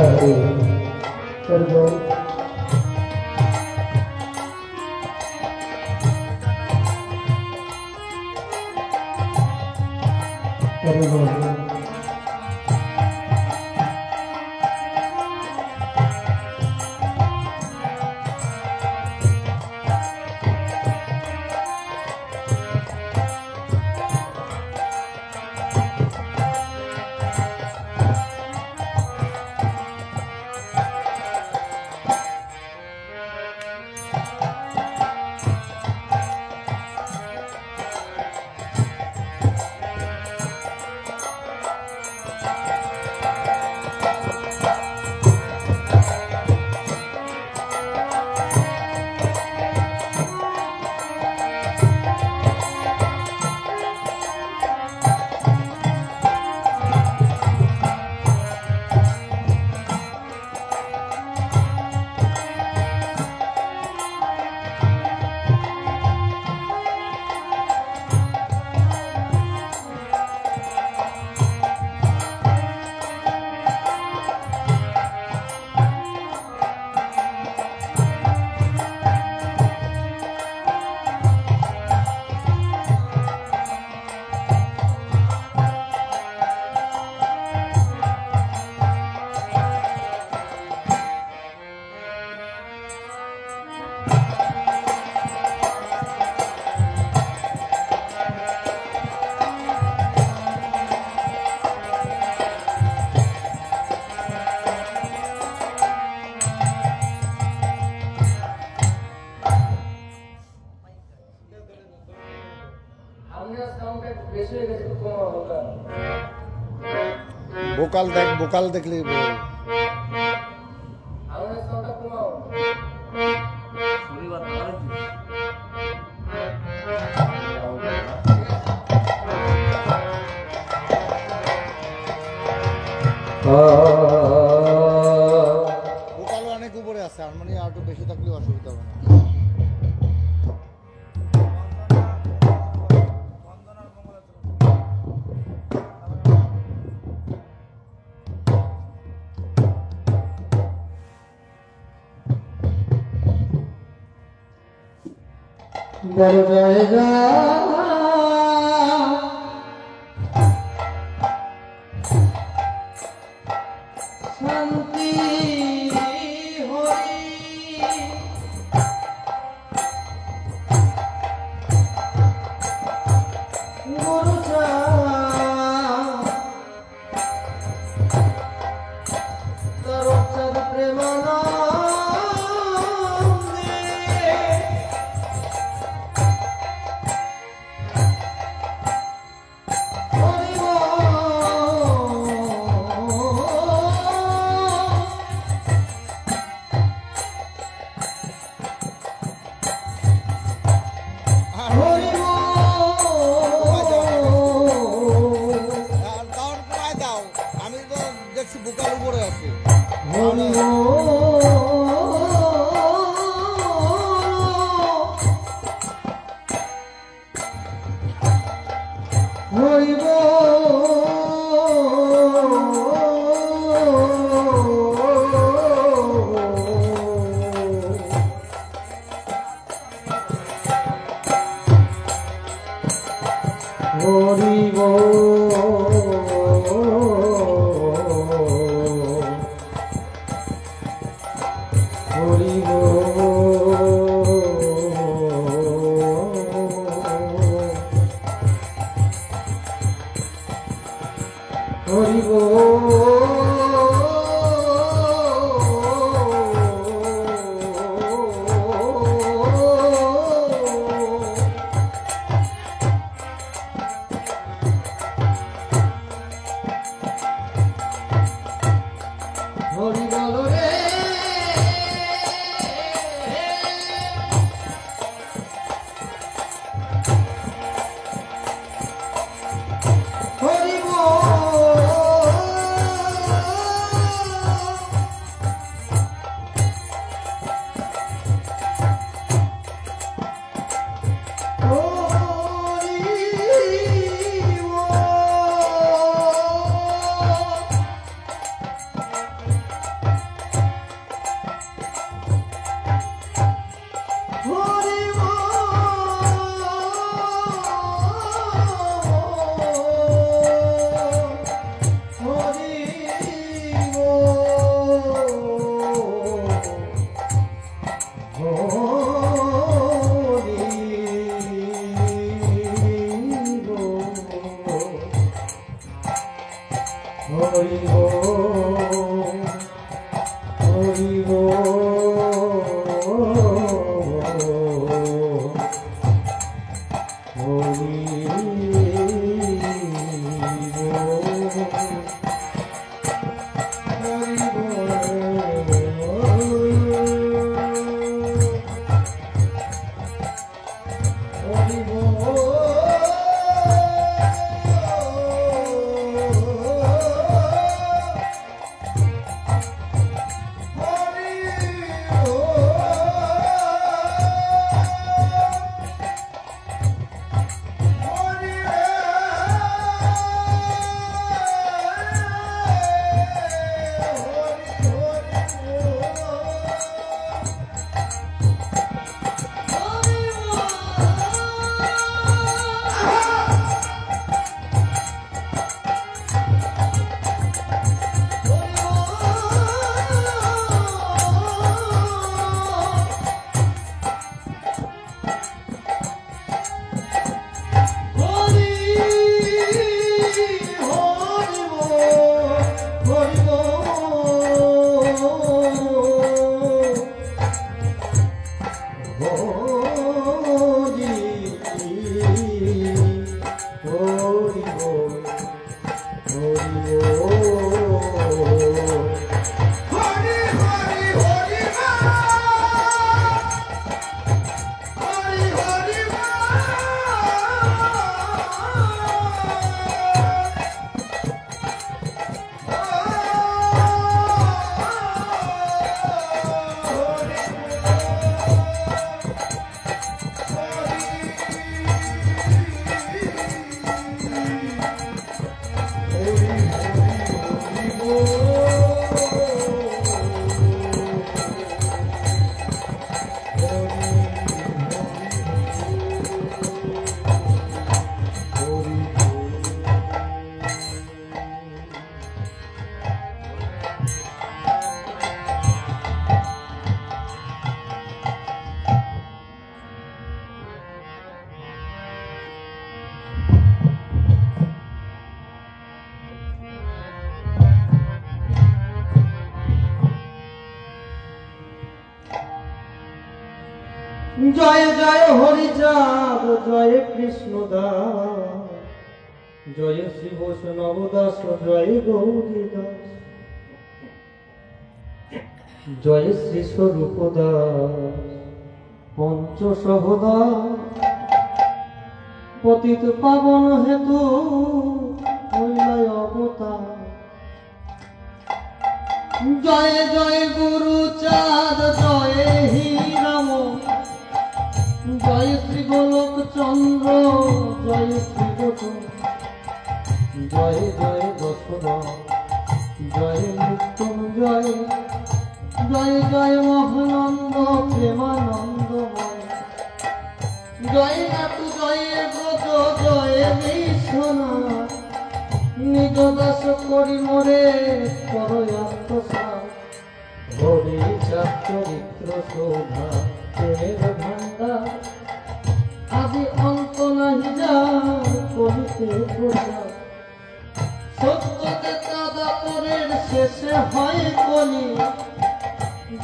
हरे कर दो कर दो ভোকাল দেখলে ভোকাল অনেক উপরে আছে হারমোনিয়াম আর একটু বেশি থাকলে অসুবিধা হবে না जाएगा शांति होई गुरुचा तरोचद प्रेमाना ভোকাল উপরে আছে জয় জয় হরিচাঁদ, জয় কৃষ্ণদাস, জয় শ্রী বৈষ্ণব দাস, জয় গৌরী দাস, জয় শ্রী স্বরূপ দাস, পঞ্চ সহদাস, পতিত পাবন হেতু হইলাই অবতার। জয় জয় গুরু চাঁদ, জয় হীরাম, জয় শ্রী গোলক চন্দ্র, জয় শ্রী গোচন, জয় জয় যশোদা, জয় মৃত্যুঞ্জয়, জয় জয় মহানন্দ প্রেমানন্দময়, জয় নাতু, জয় ব্রত, জয় বিশ্বনাথ, নিজ দাস করি মোরে করয়াত্মসার। হরি চরিত্র শোভা প্রেমের ভান্ডার, আদি অন্ত নাহি যার করিতে প্রচার। সত্যতে তাদাপরের শেষে হয় কলি,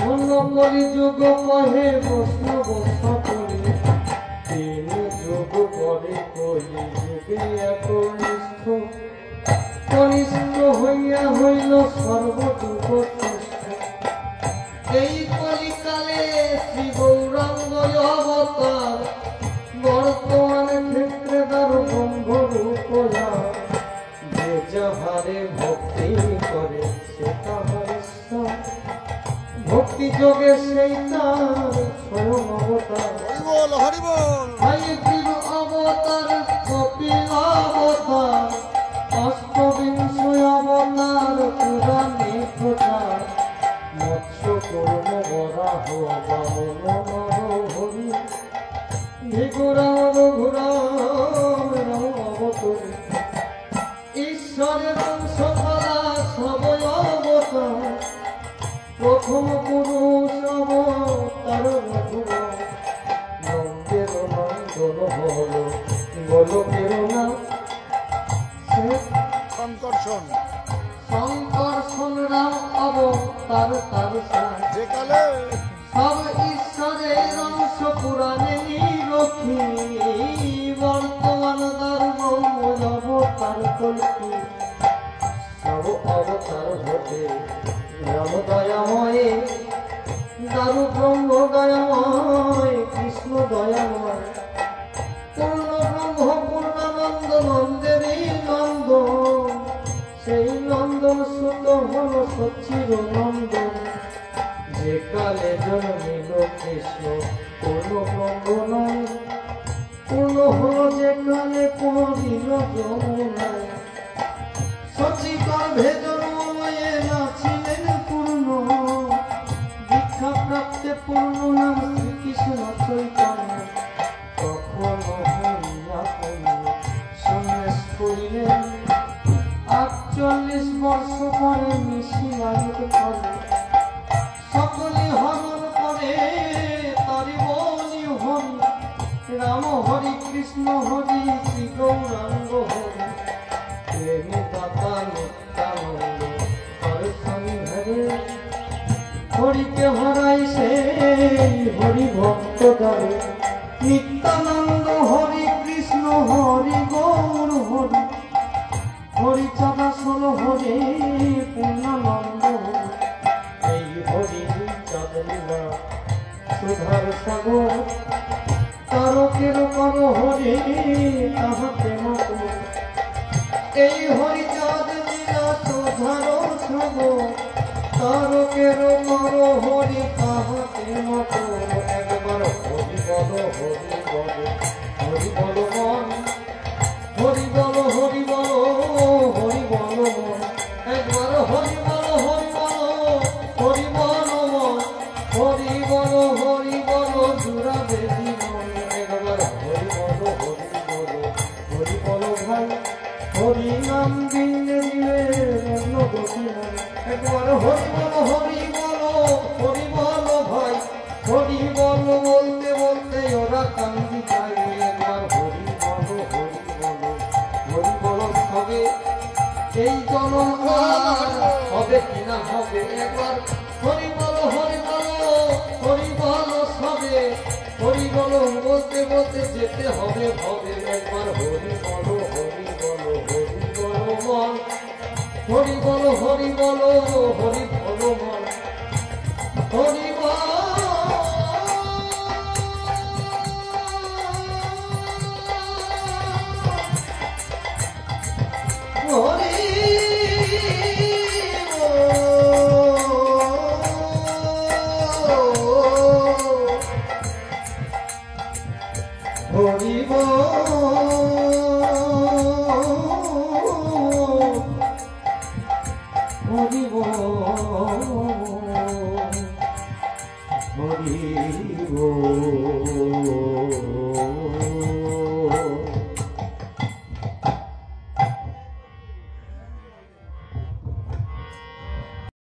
ধন্য করি যুগ কহে বৈষ্ণব সকলে। তিনি যুগ করে কলি যুগে একনিষ্ঠ, কনিষ্ঠ হইয়া হইল সর্বযুগ শ্রেষ্ঠ। এই কলিকালে শ্রী গৌরাঙ্গ অবতার, বর্তমানে ক্ষেত্রে তার ব্রহ্মরূপ লাভ। যে যাহারে ভক্তি করে সে তাহার ঈশ্বর, ভক্তি যোগে সেই তার স্বয়ং অবতার। হরিবল অবতার, কপিল অবতার, অষ্টবিংশ অবতার পুরাণে প্রচার। মৎস্য কর্ম বরাহ বামন নরহরি, ভিগুরাম রঘুরাম রাম অবতরী। ঈশ্বরের অংশ ফলা সবই অবতার, প্রথম পুরুষ অবতার রঘুরাম। নন্দের নন্দন হল গোলকের নাম, তার তার সার যে কালে সব ঈশ্বরের অংশ পুরাণে রক্ষী বর্তমান ধর্ম অবতার কল্পী সব অবতার ঘটে রাম দয়াময়ে দারু ব্রহ্ম দয়াময় কৃষ্ণ দয়াময় পূর্ণ ব্রহ্ম পূর্ণানন্দ নন্দেরই নন্দন সেই নন্দন সুত হল সচ্চির নন্দন যে কালে জন্মিল কৃষ্ণ পূর্ণ ব্রহ্ম নয় পূর্ণ হল যে কালে পড়িল যমুনায় সচি গর্ভে জন্মময়ে নাছিলেন পূর্ণ দীক্ষা প্রাপ্তে পূর্ণ নাম শ্রীকৃষ্ণ চৈতন্য তখন হইয়া পূর্ণ সন্ন্যাস করিলেন 48 বর্ষ পরে মিশিলায়িত করে সকলে হরণ করে তারি বলি হরি রাম হরি কৃষ্ণ হরি শ্রী গৌরাঙ্গ হরি প্রেমী দাতা নিত্যানন্দ হরে স্বামী হরে হরিকে হরাই সে হরি ভক্ত যাবে নিত্যানন্দ হরি কৃষ্ণ হরি গৌর হরি হরি চাঁদা ষোল হরে পূর্ণানন্দ এই হরি চাঁদলীলা সুধার সাগর তারকের কর হরে তাহাতে মত এই হরি চাঁদলীলা সুধার সাগর তারকের কর হরি তাহাতে মত একবার হরি বল হরি বল হরি বল মন হরি বল হরি বল হরি বল মন একবার হরি বল হরি বল হরি বল মন হরি বল জুড়াবে জীবন একবার হরি বল হরি বল ভাই হরি নাম দিলে দিলে অন্য গতি নাই একবার হরি বল ভাই হরি বল বলতে বলতে ওরা কান্দি পাই একবার হরি বল হবে এই জনম আর হবে কিনা হবে একবার হরি বল সবে হরি বল বলতে বলতে যেতে হবে হবে একবার হরি বল মন হরি বল